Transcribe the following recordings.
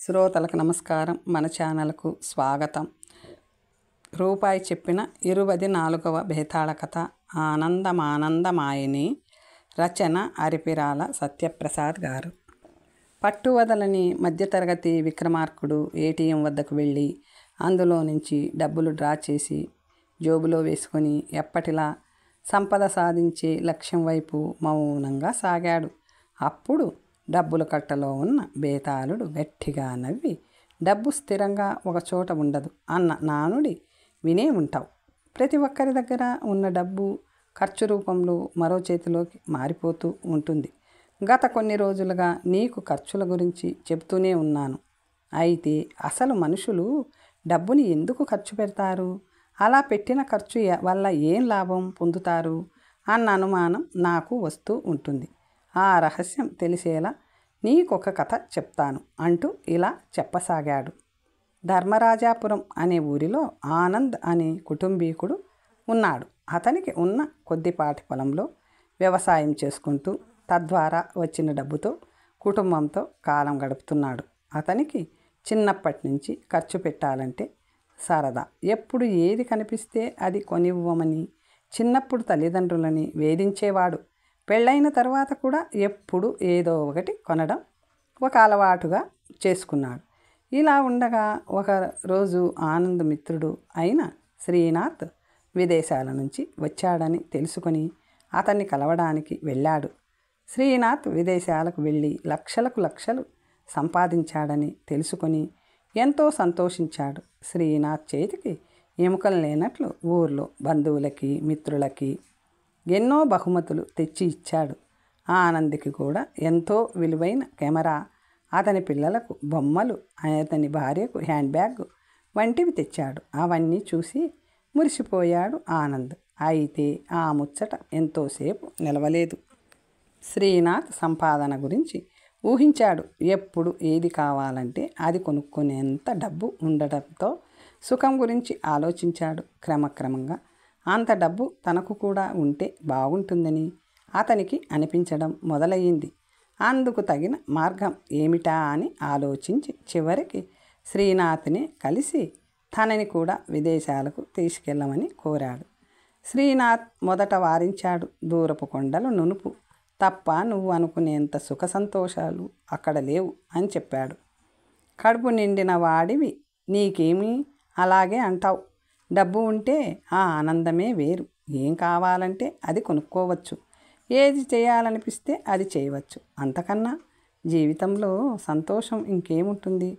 శ్రోతలకు నమస్కారం. మన ఛానల్కు స్వాగతం. రూపాయి చెప్పిన 24వ బేతాళ కథ ఆనందమానందమాయని. రచన అరిపిరాల సత్యప్రసాద్ గారు. పట్టువదలని మధ్యతరగతి విక్రమార్కుడు ఏటీఎం వద్దకు వెళ్ళి అందులో నుంచి డబ్బులు డ్రా చేసి జోబులో వేసుకొని ఎప్పటిలా సంపద సాధించే లక్ష్యం వైపు మౌనంగా సాగాడు. అప్పుడు డబ్బుల కట్టలో ఉన్న బేతాళుడు గట్టిగా నవ్వి, డబ్బు స్థిరంగా ఒకచోట ఉండదు అన్న నానుడి వినే ఉంటావు. ప్రతి ఒక్కరి దగ్గర ఉన్న డబ్బు ఖర్చు రూపంలో మరో చేతిలోకి మారిపోతూ ఉంటుంది. గత కొన్ని రోజులుగా నీకు ఖర్చుల గురించి చెబుతూనే ఉన్నాను. అయితే అసలు మనుషులు డబ్బుని ఎందుకు ఖర్చు పెడతారు? అలా పెట్టిన ఖర్చు వల్ల ఏం లాభం పొందుతారు అన్న అనుమానం నాకు వస్తూ ఉంటుంది. ఆ రహస్యం తెలిసేలా నీకొక కథ చెప్తాను అంటూ ఇలా చెప్పసాగాడు. ధర్మరాజాపురం అనే ఊరిలో ఆనంద్ అనే కుటుంబీకుడు ఉన్నాడు. అతనికి ఉన్న కొద్దిపాటి పొలంలో వ్యవసాయం చేసుకుంటూ తద్వారా వచ్చిన డబ్బుతో కుటుంబంతో కాలం గడుపుతున్నాడు. అతనికి చిన్నప్పటి నుంచి ఖర్చు పెట్టాలంటే సరదా. ఎప్పుడు ఏది కనిపిస్తే అది కొనివ్వమని చిన్నప్పుడు తల్లిదండ్రులని వేధించేవాడు. పెళ్ళైన తర్వాత కూడా ఎప్పుడు ఏదో ఒకటి కొనడం ఒక అలవాటుగా చేసుకున్నాడు. ఇలా ఉండగా ఒక రోజు ఆనంద్ మిత్రుడు అయిన శ్రీనాథ్ విదేశాల నుంచి వచ్చాడని తెలుసుకొని అతన్ని కలవడానికి వెళ్ళాడు. శ్రీనాథ్ విదేశాలకు వెళ్ళి లక్షలు సంపాదించాడని తెలుసుకొని ఎంతో సంతోషించాడు. శ్రీనాథ్ చేతికి ఎముకలు లేనట్లు ఊర్లో బంధువులకి మిత్రులకి ఎన్నో బహుమతులు తెచ్చి ఇచ్చాడు. ఆనంద్కి కూడా ఎంతో విలువైన కెమెరా, అతని పిల్లలకు బొమ్మలు, అతని భార్యకు హ్యాండ్ బ్యాగ్ వంటివి తెచ్చాడు. అవన్నీ చూసి మురిసిపోయాడు ఆనంద్. అయితే ఆ ముచ్చట ఎంతోసేపు నిలవలేదు. శ్రీనాథ్ సంపాదన గురించి ఊహించాడు. ఎప్పుడు ఏది కావాలంటే అది కొనుక్కునేంత డబ్బు ఉండటంతో సుఖం గురించి ఆలోచించాడు. క్రమక్రమంగా అంత డబ్బు తనకు కూడా ఉంటే బాగుంటుందని అతనికి అనిపించడం మొదలయ్యింది. అందుకు తగిన మార్గం ఏమిటా అని ఆలోచించి చివరికి శ్రీనాథ్ని కలిసి తనని కూడా విదేశాలకు తీసుకెళ్ళమని కోరాడు. శ్రీనాథ్ మొదట వారించాడు. దూరపు కొండలు నునుపు తప్ప నువ్వు అనుకునేంత సుఖ సంతోషాలు అక్కడ లేవు అని చెప్పాడు. కడుపు నిండిన వాడివి నీకేమీ అలాగే అంటావు. డబ్బు ఉంటే ఆ ఆనందమే వేరు. ఏం కావాలంటే అది కొనుక్కోవచ్చు. ఏది చేయాలనిపిస్తే అది చేయవచ్చు. అంతకన్నా జీవితంలో సంతోషం ఇంకేముంటుంది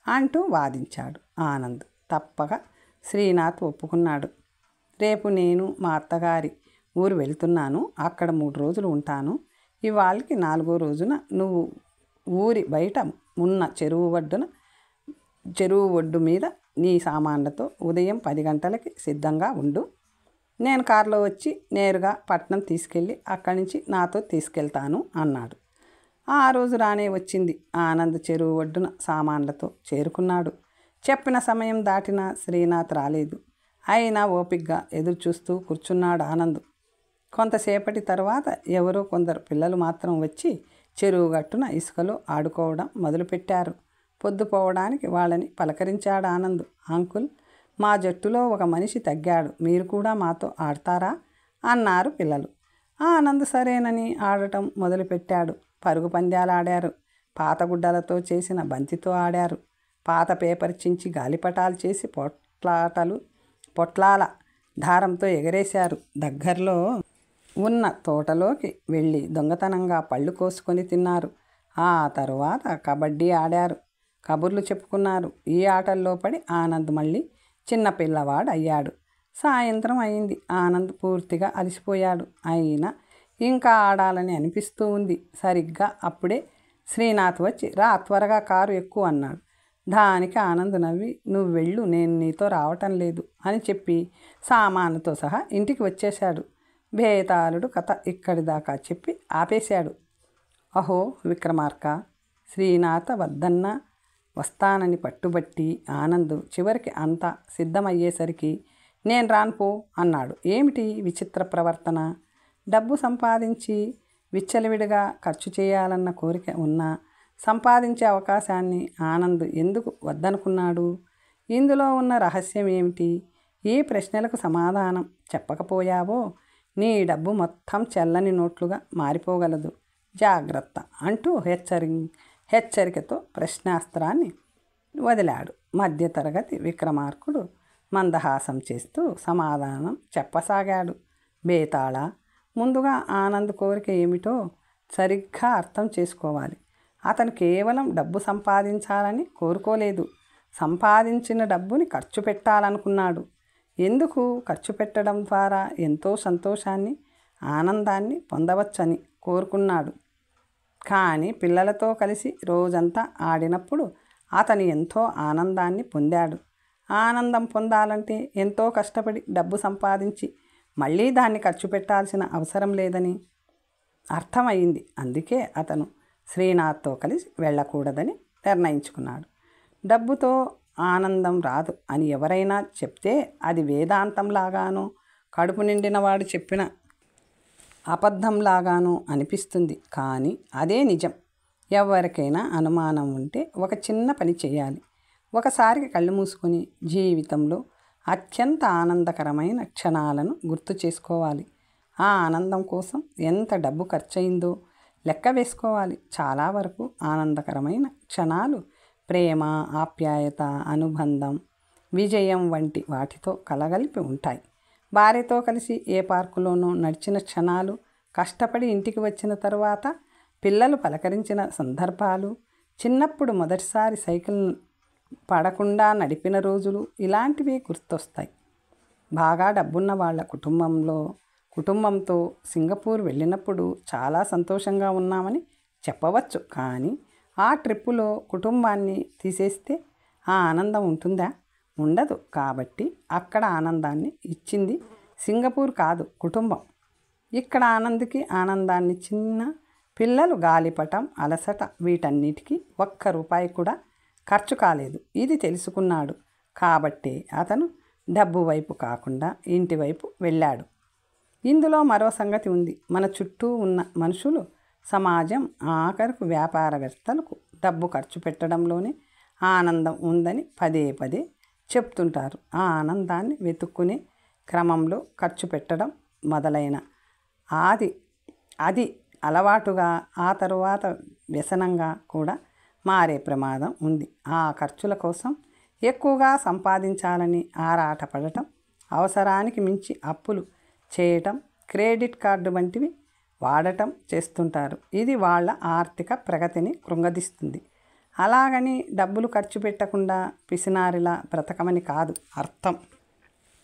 అంటూ వాదించాడు ఆనంద్. తప్పక శ్రీనాథ్ ఒప్పుకున్నాడు. రేపు నేను మా అత్తగారి ఊరు వెళ్తున్నాను. అక్కడ 3 రోజులు ఉంటాను. ఇవాళకి 4వ రోజున నువ్వు ఊరి బయట ఉన్న చెరువు ఒడ్డు మీద నీ సామాన్లతో ఉదయం 10 గంటలకి సిద్ధంగా ఉండు. నేను కారులో వచ్చి నేరుగా పట్నం తీసుకెళ్ళి అక్కడి నుంచి నాతో తీసుకెళ్తాను అన్నాడు. ఆ రోజు రానే వచ్చింది. ఆనంద్ చెరువు ఒడ్డున సామాన్లతో చేరుకున్నాడు. చెప్పిన సమయం దాటినా శ్రీనాథ్ రాలేదు. అయినా ఓపిగ్గా ఎదురు చూస్తూ కూర్చున్నాడు ఆనంద్. కొంతసేపటి తర్వాత ఎవరో కొందరు పిల్లలు మాత్రం వచ్చి చెరువు గట్టున ఇసుకలో ఆడుకోవడం మొదలుపెట్టారు. పొద్దుపోవడానికి వాళ్ళని పలకరించాడు ఆనంద్. అంకుల్, మా జట్టులో ఒక మనిషి తగ్గాడు. మీరు కూడా మాతో ఆడతారా అన్నారు పిల్లలు. ఆనంద్ సరేనని ఆడటం మొదలుపెట్టాడు. పరుగు పందాలు ఆడారు. పాత గుడ్డలతో చేసిన బంతితో ఆడారు. పాత పేపర్ చించి గాలిపటాలు చేసి పొట్లాల దారంతో ఎగరేశారు. దగ్గరలో ఉన్న తోటలోకి వెళ్ళి దొంగతనంగా పళ్ళు కోసుకొని తిన్నారు. ఆ తరువాత కబడ్డీ ఆడారు. కబుర్లు చెప్పుకున్నారు. ఈ ఆటల్లో పడి ఆనంద్ మళ్ళీ చిన్నపిల్లవాడు అయ్యాడు. సాయంత్రం అయింది. ఆనంద్ పూర్తిగా అలసిపోయాడు. అయినా ఇంకా ఆడాలని అనిపిస్తూ ఉంది. సరిగ్గా అప్పుడే శ్రీనాథ్ వచ్చి రా త్వరగా కారు ఎక్కువ అన్నాడు. దానికి ఆనంద్ నవ్వి నువ్వు వెళ్ళు, నేను నీతో రావటం లేదు అని చెప్పి సామానుతో సహా ఇంటికి వచ్చేశాడు. బేతాళుడు కథ ఇక్కడి దాకా చెప్పి ఆపేశాడు. అహో విక్రమార్క, శ్రీనాథ వద్దన్నా వస్తానని పట్టుబట్టి ఆనంద్ చివరికి అంతా సిద్ధమయ్యేసరికి నేను రానుపో అన్నాడు. ఏమిటి విచిత్ర ప్రవర్తన? డబ్బు సంపాదించి విచ్చలవిడిగా ఖర్చు చేయాలన్న కోరిక ఉన్నా సంపాదించే అవకాశాన్ని ఆనంద్ ఎందుకు వద్దనుకున్నాడు? ఇందులో ఉన్న రహస్యం ఏమిటి? ఈ ప్రశ్నలకు సమాధానం చెప్పకపోయావో నీ డబ్బు మొత్తం చెల్లని నోట్లుగా మారిపోగలదు. జాగ్రత్త అంటూ హెచ్చరికతో ప్రశ్నాస్త్రాన్ని వదిలాడు. మధ్యతరగతి విక్రమార్కుడు మందహాసం చేస్తూ సమాధానం చెప్పసాగాడు. బేతాళ, ముందుగా ఆనంద్ కోరిక ఏమిటో సరిగ్గా అర్థం చేసుకోవాలి. అతను కేవలం డబ్బు సంపాదించాలని కోరుకోలేదు. సంపాదించిన డబ్బుని ఖర్చు పెట్టాలనుకున్నాడు. ఎందుకు? ఖర్చు పెట్టడం ద్వారా ఎంతో సంతోషాన్ని, ఆనందాన్ని పొందవచ్చని కోరుకున్నాడు. కానీ పిల్లలతో కలిసి రోజంతా ఆడినప్పుడు అతను ఎంతో ఆనందాన్ని పొందాడు. ఆనందం పొందాలంటే ఎంతో కష్టపడి డబ్బు సంపాదించి మళ్ళీ దాన్ని ఖర్చు పెట్టాల్సిన అవసరం లేదని అర్థమైంది. అందుకే అతను శ్రీనాథ్తో కలిసి వెళ్ళకూడదని నిర్ణయించుకున్నాడు. డబ్బుతో ఆనందం రాదు అని ఎవరైనా చెప్తే అది వేదాంతంలాగానో కడుపు నిండినవాడు చెప్పిన అబద్ధంలాగానో అనిపిస్తుంది. కానీ అదే నిజం. ఎవరికైనా అనుమానం ఉంటే ఒక చిన్న పని చేయాలి. ఒకసారికి కళ్ళు మూసుకొని జీవితంలో అత్యంత ఆనందకరమైన క్షణాలను గుర్తు చేసుకోవాలి. ఆ ఆనందం కోసం ఎంత డబ్బు ఖర్చయిందో లెక్క వేసుకోవాలి. చాలా వరకు ఆనందకరమైన క్షణాలు ప్రేమ, ఆప్యాయత, అనుబంధం, విజయం వంటి వాటితో కలగలిపి ఉంటాయి. భార్యతో కలిసి ఏ పార్కులోనో నడిచిన క్షణాలు, కష్టపడి ఇంటికి వచ్చిన తరువాత పిల్లలు పలకరించిన సందర్భాలు, చిన్నప్పుడు మొదటిసారి సైకిల్ పడకుండా నడిపిన రోజులు, ఇలాంటివి గుర్తొస్తాయి. బాగా డబ్బున్న వాళ్ళ కుటుంబంతో సింగపూర్ వెళ్ళినప్పుడు చాలా సంతోషంగా ఉన్నామని చెప్పవచ్చు. కానీ ఆ ట్రిప్పులో కుటుంబాన్ని తీసేస్తే ఆ ఆనందం ఉంటుందా? ఉండదు. కాబట్టి అక్కడ ఆనందాన్ని ఇచ్చింది సింగపూర్ కాదు, కుటుంబం. ఇక్కడ ఆనందాన్ని చిన్న పిల్లలు, గాలిపటం, అలసట, వీటన్నిటికీ ₹1 కూడా ఖర్చు కాలేదు. ఇది తెలుసుకున్నాడు. కాబట్టే అతను డబ్బు వైపు కాకుండా ఇంటి వైపు వెళ్ళాడు. ఇందులో మరో సంగతి ఉంది. మన చుట్టూ ఉన్న మనుషులు, సమాజం, ఆఖరకు వ్యాపారవేత్తలకు డబ్బు ఖర్చు పెట్టడంలోనే ఆనందం ఉందని పదే పదే చెప్తుంటారు. ఆ ఆనందాన్ని వెతుక్కునే క్రమంలో ఖర్చు పెట్టడం మొదలైన అది అలవాటుగా, ఆ తరువాత వ్యసనంగా కూడా మారే ప్రమాదం ఉంది. ఆ ఖర్చుల కోసం ఎక్కువగా సంపాదించాలని ఆరాటపడటం, అవసరానికి మించి అప్పులు చేయటం, క్రెడిట్ కార్డు వంటివి వాడటం చేస్తుంటారు. ఇది వాళ్ళ ఆర్థిక ప్రగతిని కృంగదీస్తుంది. అలాగని డబ్బులు ఖర్చు పెట్టకుండా పిసినారిలా బ్రతకమని కాదు అర్థం.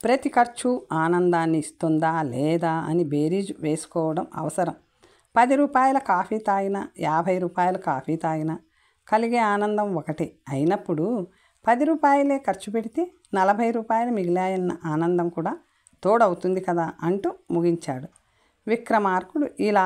ప్రతి ఖర్చు ఆనందాన్ని ఇస్తుందా లేదా అని బేరీజు వేసుకోవడం అవసరం. ₹10 కాఫీ తాగినా, ₹50 కాఫీ తాగినా కలిగే ఆనందం ఒకటే అయినప్పుడు ₹10 ఖర్చు పెడితే ₹40 మిగిలాయన్న ఆనందం కూడా తోడవుతుంది కదా అంటూ ముగించాడు. విక్రమార్కుడు ఇలా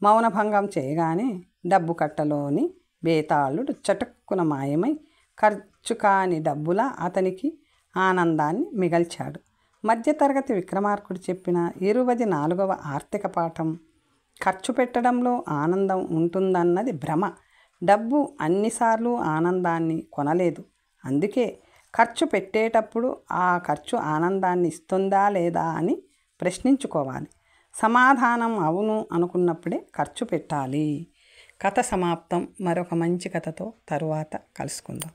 మౌనభంగం చేయగానే డబ్బు కట్టలోని బేతాళుడు చటుక్కున మాయమై ఖర్చు కాని డబ్బులా అతనికి ఆనందాన్ని మిగల్చాడు. మధ్యతరగతి విక్రమార్కుడు చెప్పిన 24వ ఆర్థిక పాఠం, ఖర్చు పెట్టడంలో ఆనందం ఉంటుందన్నది భ్రమ. డబ్బు అన్నిసార్లు ఆనందాన్ని కొనలేదు. అందుకే ఖర్చు పెట్టేటప్పుడు ఆ ఖర్చు ఆనందాన్ని ఇస్తుందా లేదా అని ప్రశ్నించుకోవాలి. సమాధానం అవును అనుకున్నప్పుడే ఖర్చు పెట్టాలి. కథ సమాప్తం. మరొక మంచి కథతో తరువాత కలుసుకుందాం.